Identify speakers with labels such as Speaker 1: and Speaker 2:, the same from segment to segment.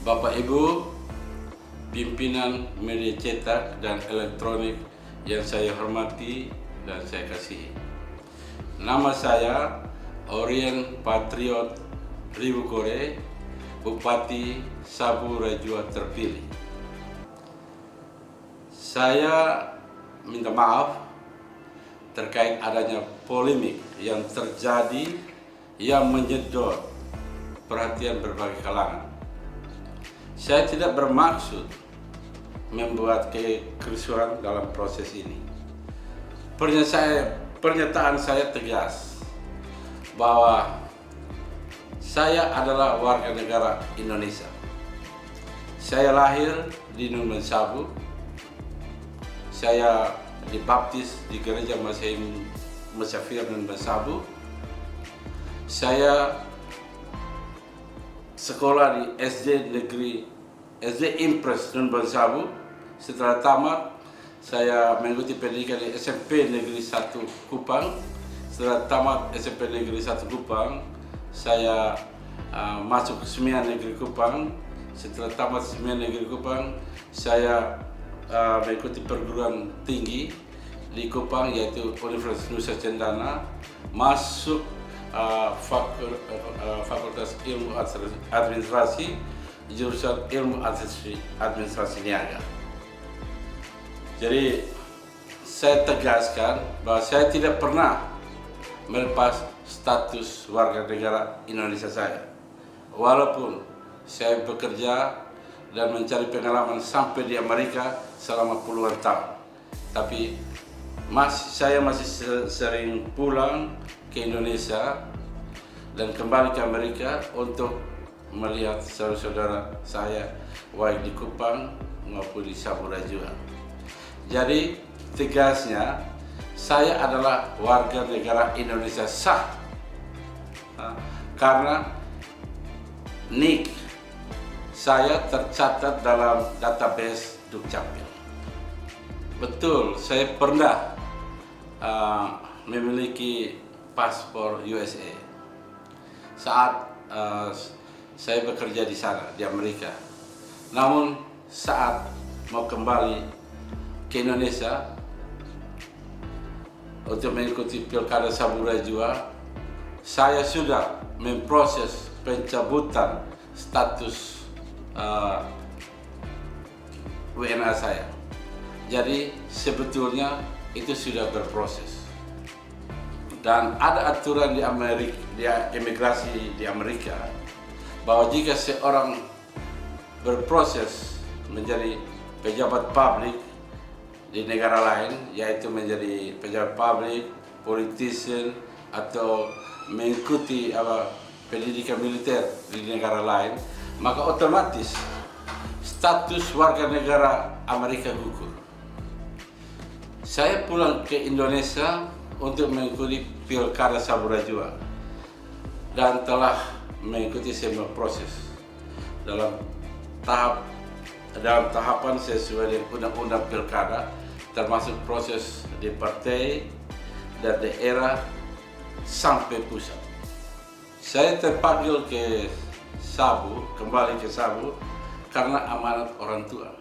Speaker 1: Bapak Ibu, pimpinan media cetak dan elektronik yang saya hormati dan saya kasihi. Nama saya Orien Patriot Ribukore, Bupati Sabu Rajua terpilih. Saya minta maaf terkait adanya polemik yang terjadi yang menyedot perhatian berbagai kalangan. Saya tidak bermaksud membuat kerusuhan dalam proses ini. Pernyataan saya tegas bahwa saya adalah warga negara Indonesia. Saya lahir di Numan Sabu. Saya dibaptis di gereja Masehi Musafir Numan Sabu. Saya sekolah di SD Impres Numan Sabu. Setelah tamat, saya mengikuti pendidikan di SMP Negeri 1 Kupang. Setelah tamat SMP Negeri 1 Kupang, saya masuk ke Semian Negeri Kupang. Setelah tamat Semian Negeri Kupang, saya mengikuti perguruan tinggi di Kupang, yaitu Universitas Nusa Cendana, masuk Fakultas Ilmu Administrasi, jurusan Ilmu Administrasi Niaga. Jadi saya tegaskan bahwa saya tidak pernah melepas status warga negara Indonesia saya. Walaupun saya bekerja dan mencari pengalaman sampai di Amerika selama puluhan tahun, tapi saya masih sering pulang ke Indonesia dan kembali ke Amerika untuk melihat saudara-saudara saya baik di Kupang maupun di Sabu Rajua. Jadi tegasnya saya adalah warga negara Indonesia sah karena NIK saya tercatat dalam database Dukcapil. Betul, saya pernah memiliki paspor USA saat saya bekerja di sana, di Amerika. Namun saat mau kembali ke Indonesia untuk mengikuti Pilkada Sabu Rajua, saya sudah memproses pencabutan status WNA saya. Jadi sebetulnya itu sudah berproses. Dan ada aturan di Amerika, di imigrasi di Amerika, bahwa jika seorang berproses menjadi pejabat publik di negara lain, yaitu menjadi pejabat publik, politician, atau mengikuti pendidikan militer di negara lain, maka otomatis status warga negara Amerika gugur. Saya pulang ke Indonesia untuk mengikuti Pilkada Sabu Rajua dan telah mengikuti semua proses dalam tahapan sesuai dengan undang-undang Pilkada, termasuk proses di partai dan daerah sampai pusat. Saya terpanggil ke Sabu, kembali ke Sabu karena amanat orang tua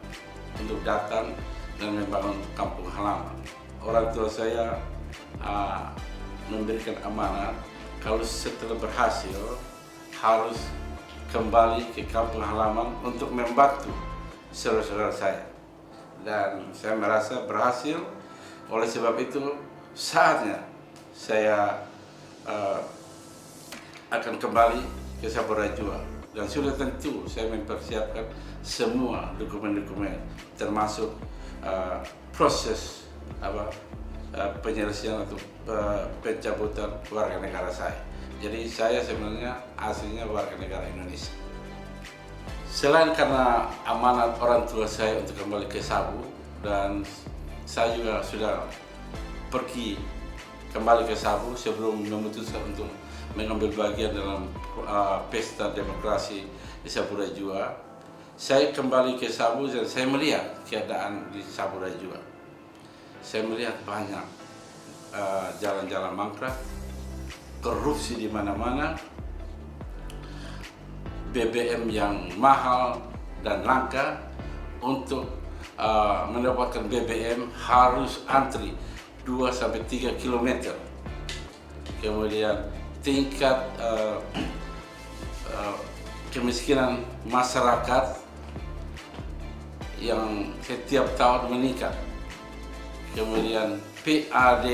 Speaker 1: untuk datang dan membangun kampung halaman. Orang tua saya memberikan amanat kalau setelah berhasil harus kembali ke kampung halaman untuk membantu saudara-saudara saya. Dan saya merasa berhasil, oleh sebab itu saatnya saya akan kembali ke Sabu Rajua. Dan sudah tentu saya mempersiapkan semua dokumen-dokumen, termasuk proses penyelesaian atau pencabutan warga negara saya. Jadi saya sebenarnya aslinya warga negara Indonesia. Selain karena amanat orang tua saya untuk kembali ke Sabu, dan saya juga sudah pergi kembali ke Sabu sebelum memutuskan untuk mengambil bagian dalam pesta demokrasi di Sabu Rajua, saya kembali ke Sabu dan saya melihat keadaan di Sabu Rajua. Saya melihat banyak jalan-jalan mangkrak, korupsi di mana-mana, BBM yang mahal, dan langka. Untuk mendapatkan BBM harus antri 2-3 km. Kemudian tingkat kemiskinan masyarakat yang setiap tahun meningkat. Kemudian PAD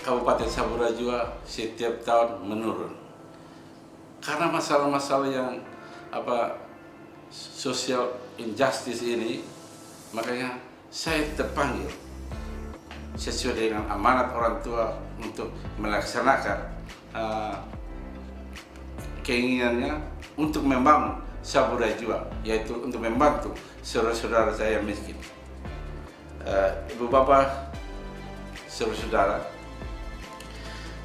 Speaker 1: Kabupaten Sabura juga setiap tahun menurun. Karena masalah-masalah yang social injustice ini, makanya saya terpanggil sesuai dengan amanat orang tua untuk melaksanakan keinginannya untuk membangun Sabura Jua, yaitu untuk membantu saudara-saudara saya yang miskin. Ibu bapak, saudara-saudara,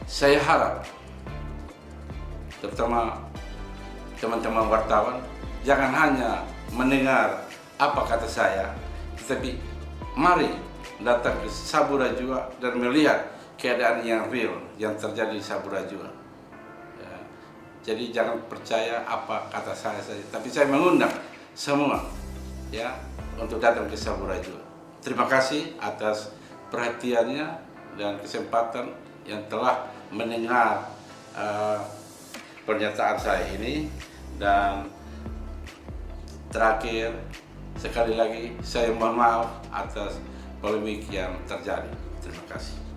Speaker 1: saya harap terutama teman-teman wartawan jangan hanya mendengar apa kata saya, tetapi mari datang ke Sabura Jua dan melihat keadaan yang real yang terjadi di Sabura Jua. Ya. Jadi jangan percaya apa kata saya saja, tapi saya mengundang semua ya untuk datang ke Sabura Jua. Terima kasih atas perhatiannya dan kesempatan yang telah mendengar pernyataan saya ini. Dan terakhir, sekali lagi saya mohon maaf atas polemik yang terjadi. Terima kasih.